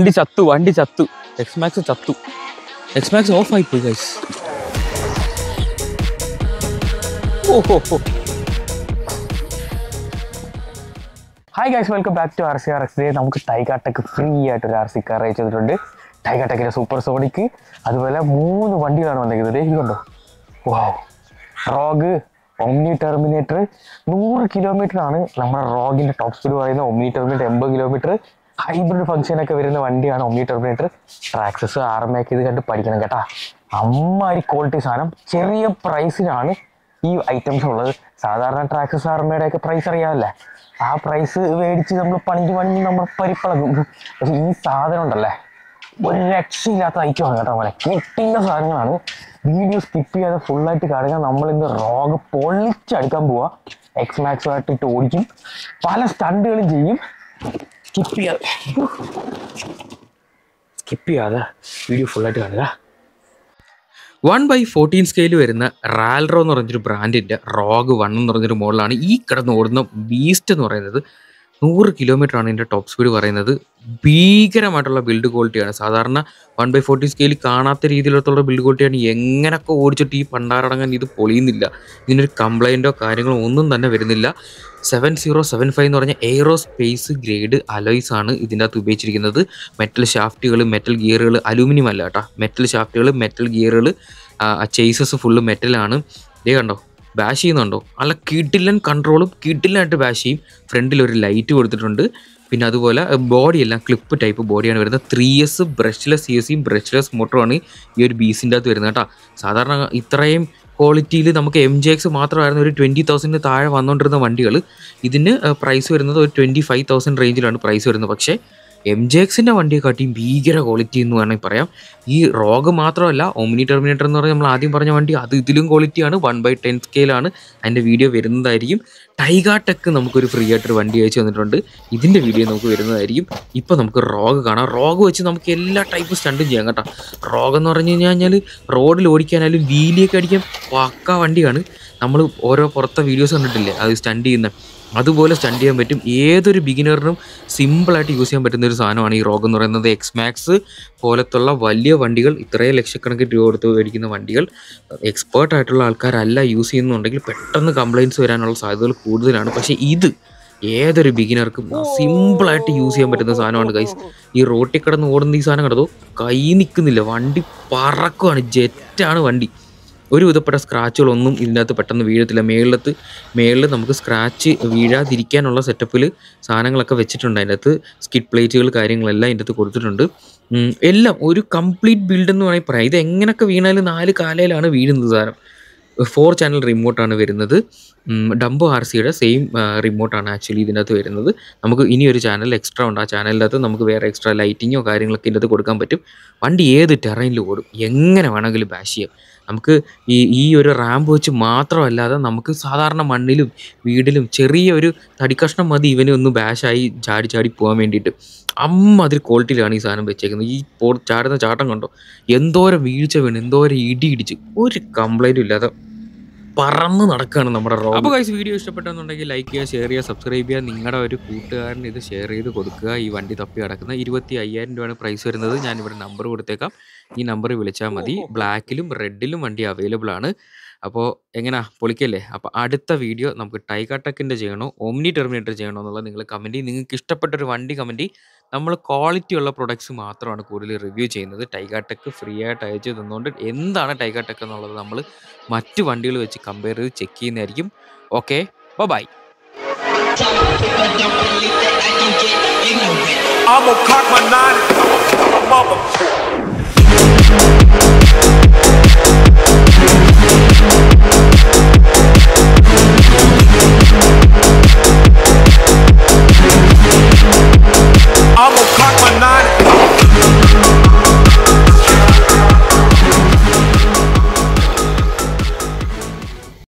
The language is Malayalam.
വണ്ടി ചത്തു. എക്സ്മാക്സ് ചത്തു. എക്സ്മാക്സ് ഓഫ് ആയിപ്പോയി ഗൈസ്. ഓഹോ. Hi guys, welcome back to RCRX. നമുക്ക് ടൈഗാടെക് ഫ്രീ ആയിട്ട് ഒരു RC കാർ അയച്ചിട്ടുണ്ട്. ടൈഗാടെക്കിന്റെ സൂപ്പർ സോണിക്, അതുപോലെ 3 വണ്ടികളാണ് വന്നിരിക്കുന്നത്. ഇത് കണ്ടോ, wow. Rogue, Omni Terminator. 100 kilometre ആണ് നമ്മുടെ റോഗിന്റെ ടോപ്പ് സ്പീഡ് പറയുന്നത്. Omni Terminator 80 kilometre. ഹൈബ്രിഡ് ഫംഗ്ഷനൊക്കെ വരുന്ന വണ്ടിയാണ് ഒമ്നി ടെർമിനേറ്റർ. ട്രാക്സസ് RMAക്ക് ഇത് കണ്ട് പഠിക്കണം കേട്ടാ. അമ്മാതിരി ക്വാളിറ്റി സാധനം. ചെറിയ പ്രൈസിനാണ് ഈ ഐറ്റംസ് ഉള്ളത്. സാധാരണ ട്രാക്സസ് RMAയുടെ ഒക്കെ പ്രൈസ് അറിയാമല്ലേ, ആ പ്രൈസ് മേടിച്ച് നമ്മൾ പണിഞ്ഞ് നമ്മൾ പരിപ്പളകും. പക്ഷെ ഈ സാധനം ഉണ്ടല്ലേ, ഒരു രക്ഷയില്ലാത്ത ഐറ്റമാണ് കേട്ടോ. പോലെ കിട്ടുന്ന സാധനങ്ങളാണ്. വീഡിയോ സ്കിപ്പ് ചെയ്യാതെ ഫുള്ളായിട്ട് കാണുക. നമ്മളിന്ന് റോഗ് പൊളിച്ചെടുക്കാൻ പോവാ. എക്സ്മാക്സുമായിട്ട് ഇട്ട് ഓടിക്കും, പല സ്റ്റണ്ടുകളും ചെയ്യും. സ്കിപ്പ് ചെയ്യാതെ വീഡിയോ ഫുള്ളായിട്ട് കാണുക. 1/14 സ്കെയിൽ വരുന്ന റാൽറോ എന്ന് പറഞ്ഞൊരു ബ്രാൻഡിൻ്റെ റോഗ് 1 എന്ന് പറഞ്ഞൊരു മോഡലാണ് ഈ കിടന്ന് ഓടുന്ന ബീസ്റ്റ് എന്ന് പറയുന്നത്. 100 കിലോമീറ്റർ ആണ് ഇതിൻ്റെ ടോപ്പ് സ്പീഡ് പറയുന്നത്. ഭീകരമായിട്ടുള്ള ബിൽഡ് ക്വാളിറ്റിയാണ്. സാധാരണ 1/14 സ്കെയിൽ കാണാത്ത രീതിയിലുള്ള ബിൽഡ് ക്വാളിറ്റിയാണ്. എങ്ങനെയൊക്കെ ഓടിച്ചിട്ട് ഈ പണ്ടാരടങ്ങാൻ ഇത് പൊളിയുന്നില്ല. ഇതിനൊരു കംപ്ലൈൻറ്റോ കാര്യങ്ങളോ ഒന്നും തന്നെ വരുന്നില്ല. 7075 എന്ന് പറഞ്ഞ എയ്റോസ്പേസ് ഗ്രേഡ് അലോയ്സ് ആണ് ഇതിൻ്റെ അകത്ത് ഉപയോഗിച്ചിരിക്കുന്നത്. മെറ്റൽ ഷാഫ്റ്റുകൾ, മെറ്റൽ ഗിയറുകൾ, അലൂമിനിയം അല്ല കേട്ടോ, മെറ്റൽ ഷാഫ്റ്റുകൾ, മെറ്റൽ ഗിയറുകൾ, ചേസസ് ഫുള്ള് മെറ്റലാണ്. ഇതേ കണ്ടോ, ബാഷ് ചെയ്യുന്നുണ്ടോ, നല്ല കിടിലൻ കൺട്രോളും കിടിലായിട്ട് ബാഷ് ചെയ്യും. ഫ്രണ്ടിൽ ഒരു ലൈറ്റ് കൊടുത്തിട്ടുണ്ട്. പിന്നെ അതുപോലെ ബോഡിയെല്ലാം ക്ലിപ്പ് ടൈപ്പ് ബോഡിയാണ് വരുന്നത്. 3S ബ്രഷ്ലെസ് CSയും ബ്രഷ്ലെസ് മോട്ടറുമാണ് ഈ ഒരു ബീസിൻ്റെ അകത്ത് വരുന്നത് കേട്ടോ. സാധാരണ ഇത്രയും ക്വാളിറ്റിയിൽ നമുക്ക് MJX മാത്രമായിരുന്നു ഒരു 20,000 താഴെ വന്നുകൊണ്ടിരുന്ന വണ്ടികൾ. ഇതിന് പ്രൈസ് വരുന്നത് ഒരു 25,000 റേഞ്ചിലാണ് പ്രൈസ് വരുന്നത്. പക്ഷേ MJXൻ്റെ വണ്ടിയെക്കാട്ടിയും ഭീകര ക്വാളിറ്റി എന്ന് വേണമെങ്കിൽ പറയാം. ഈ റോഗ് മാത്രമല്ല, ഒമ്നി ടെർമിനേറ്റർ എന്ന് പറഞ്ഞാൽ നമ്മൾ ആദ്യം പറഞ്ഞ വണ്ടി, അത് ഇതിലും ക്വാളിറ്റിയാണ്. 1/10 സ്കെയിലാണ്. അതിൻ്റെ വീഡിയോ വരുന്നതായിരിക്കും. ടൈഗാടെക് നമുക്കൊരു ഫ്രീ ആയിട്ടൊരു വണ്ടി അയച്ചു തന്നിട്ടുണ്ട്. ഇതിൻ്റെ വീഡിയോ നമുക്ക് വരുന്നതായിരിക്കും. ഇപ്പോൾ നമുക്ക് റോഗ് കാണാം. റോഗ് വെച്ച് നമുക്ക് എല്ലാ ടൈപ്പ് സ്റ്റണ്ടും ചെയ്യാം കേട്ടോ. റോഗ് എന്ന് പറഞ്ഞു കഴിഞ്ഞാൽ റോഡിൽ ഓടിക്കാനായാലും വീലിയൊക്കെ അടിക്കാൻ പക്ക വണ്ടിയാണ്. നമ്മൾ ഓരോ പുറത്തെ വീഡിയോസ് കണ്ടിട്ടില്ലേ, അത് സ്റ്റണ്ട് ചെയ്യുന്ന അതുപോലെ സ്റ്റണ്ട് ചെയ്യാൻ പറ്റും. ഏതൊരു ബിഗിനറിനും സിമ്പിളായിട്ട് യൂസ് ചെയ്യാൻ പറ്റുന്ന ഒരു സാധനമാണ് ഈ റോഗ് എന്ന് പറയുന്നത്. എക്സ്മാക്സ് പോലത്തുള്ള വലിയ വണ്ടികൾ, ഇത്രയും ലക്ഷക്കണക്കിന് രൂപ കൊടുത്ത് മേടിക്കുന്ന വണ്ടികൾ എക്സ്പേർട്ടായിട്ടുള്ള ആൾക്കാരല്ല യൂസ് ചെയ്യുന്നുണ്ടെങ്കിൽ പെട്ടെന്ന് കംപ്ലയിൻറ്റ്സ് വരാനുള്ള സാധ്യതകൾ കൂടുതലാണ്. പക്ഷേ ഇത് ഏതൊരു ബിഗിനർക്കും സിമ്പിളായിട്ട് യൂസ് ചെയ്യാൻ പറ്റുന്ന സാധനമാണ് ഗൈസ്. ഈ റോട്ടിൽ കിടന്ന് ഓടുന്ന ഈ സാധനം കണ്ടോ, കൈ നിൽക്കുന്നില്ല, വണ്ടി പറക്കുവാണ്, ജെറ്റാണ് വണ്ടി. ഒരു വിധപ്പെട്ട സ്ക്രാച്ചുകളൊന്നും ഇതിനകത്ത് പെട്ടെന്ന് വീഴത്തില്ല. മേളിൽ നമുക്ക് സ്ക്രാച്ച് വീഴാതിരിക്കാനുള്ള സെറ്റപ്പിൽ സാധനങ്ങളൊക്കെ വെച്ചിട്ടുണ്ട്. അതിൻ്റെ അകത്ത് സ്കിഡ് പ്ലേറ്റുകൾ കാര്യങ്ങളെല്ലാം ഇതിൻ്റെ അകത്ത് കൊടുത്തിട്ടുണ്ട്. എല്ലാം ഒരു കംപ്ലീറ്റ് ബിൽഡ് എന്ന് വേണമെങ്കിൽ പറയാം. ഇത് എങ്ങനെയൊക്കെ വീണാലും 4 കാലയിലാണ് വീഴുന്നത് സാധനം. 4 ചാനൽ റിമോട്ടാണ് വരുന്നത്. ഡംബോ RCയുടെ സെയിം റിമോട്ടാണ് ആക്ച്വലി ഇതിനകത്ത് വരുന്നത്. നമുക്ക് ഇനിയൊരു ചാനൽ എക്സ്ട്രാ ഉണ്ട്. ആ ചാനലിൻ്റെ അകത്ത് നമുക്ക് വേറെ എക്സ്ട്രാ ലൈറ്റിങ്ങോ കാര്യങ്ങളൊക്കെ ഇതിൻ്റെ അകത്ത് കൊടുക്കാൻ പറ്റും. വണ്ടി ഏത് ടെറൈനിൽ ഓടും, എങ്ങനെ വേണമെങ്കിലും ബാഷ് ചെയ്യാം. നമുക്ക് ഈ ഒരു റാമ്പ് വെച്ച് മാത്രമല്ലാതെ നമുക്ക് സാധാരണ മണ്ണിലും വീടിലും ചെറിയൊരു തടിക്കഷ്ണം മതി ഇവനെ ഒന്ന് ബാഷായി ചാടി പോകാൻ വേണ്ടിയിട്ട്. അതിൽ ക്വാളിറ്റിയിലാണ് ഈ സാധനം വെച്ചേക്കുന്നത്. ഈ ചാടുന്ന ചാട്ടം കണ്ടോ, എന്തോരം വീഴ്ച വീണ്, എന്തോരം ഇടിച്ച് ഒരു കംപ്ലൈൻറ്റും ഇല്ലാതെ പറന്ന് നടക്കുകയാണ് നമ്മുടെ റോഡ്. അപ്പോൾ ഗൈസ്, വീഡിയോ ഇഷ്ടപ്പെട്ടെന്നുണ്ടെങ്കിൽ ലൈക്ക് ചെയ്യുക, ഷെയർ ചെയ്യുക, സബ്സ്ക്രൈബ് ചെയ്യുക. നിങ്ങളുടെ ഒരു കൂട്ടുകാരന് ഇത് ഷെയർ ചെയ്ത് കൊടുക്കുക. ഈ വണ്ടി തപ്പി കിടക്കുന്ന 25,000 രൂപയാണ് പ്രൈസ് വരുന്നത്. ഞാനിവിടെ നമ്പർ കൊടുത്തേക്കാം, ഈ നമ്പറിൽ വിളിച്ചാൽ മതി. ബ്ലാക്കിലും റെഡിലും വണ്ടി അവൈലബിൾ ആണ്. അപ്പോൾ എങ്ങനെയാ, പൊളിക്കല്ലേ? അപ്പോൾ അടുത്ത വീഡിയോ നമുക്ക് ടൈഗാടെക്കിൻ്റെ ചെയ്യണോ ഒമ്നി ടെർമിനേറ്റർ ചെയ്യണോ എന്നുള്ളത് നിങ്ങൾ കമൻറ്റ് ചെയ്യും. നിങ്ങൾക്ക് ഇഷ്ടപ്പെട്ടൊരു വണ്ടി കമൻറ്റ് ചെയ്യും. നമ്മൾ ക്വാളിറ്റിയുള്ള പ്രൊഡക്ട്സ് മാത്രമാണ് കൂടുതൽ റിവ്യൂ ചെയ്യുന്നത്. ടൈഗാടെക് ഫ്രീ ആയിട്ട് അയച്ചു തന്നുകൊണ്ട് എന്താണ് ടൈഗാടെക് എന്നുള്ളത് നമ്മൾ മറ്റ് വണ്ടികൾ വെച്ച് കമ്പയർ ചെയ്ത് ചെക്ക് ചെയ്യുന്നതായിരിക്കും. Okay, bye. I'm gonna cock my 9 and mother.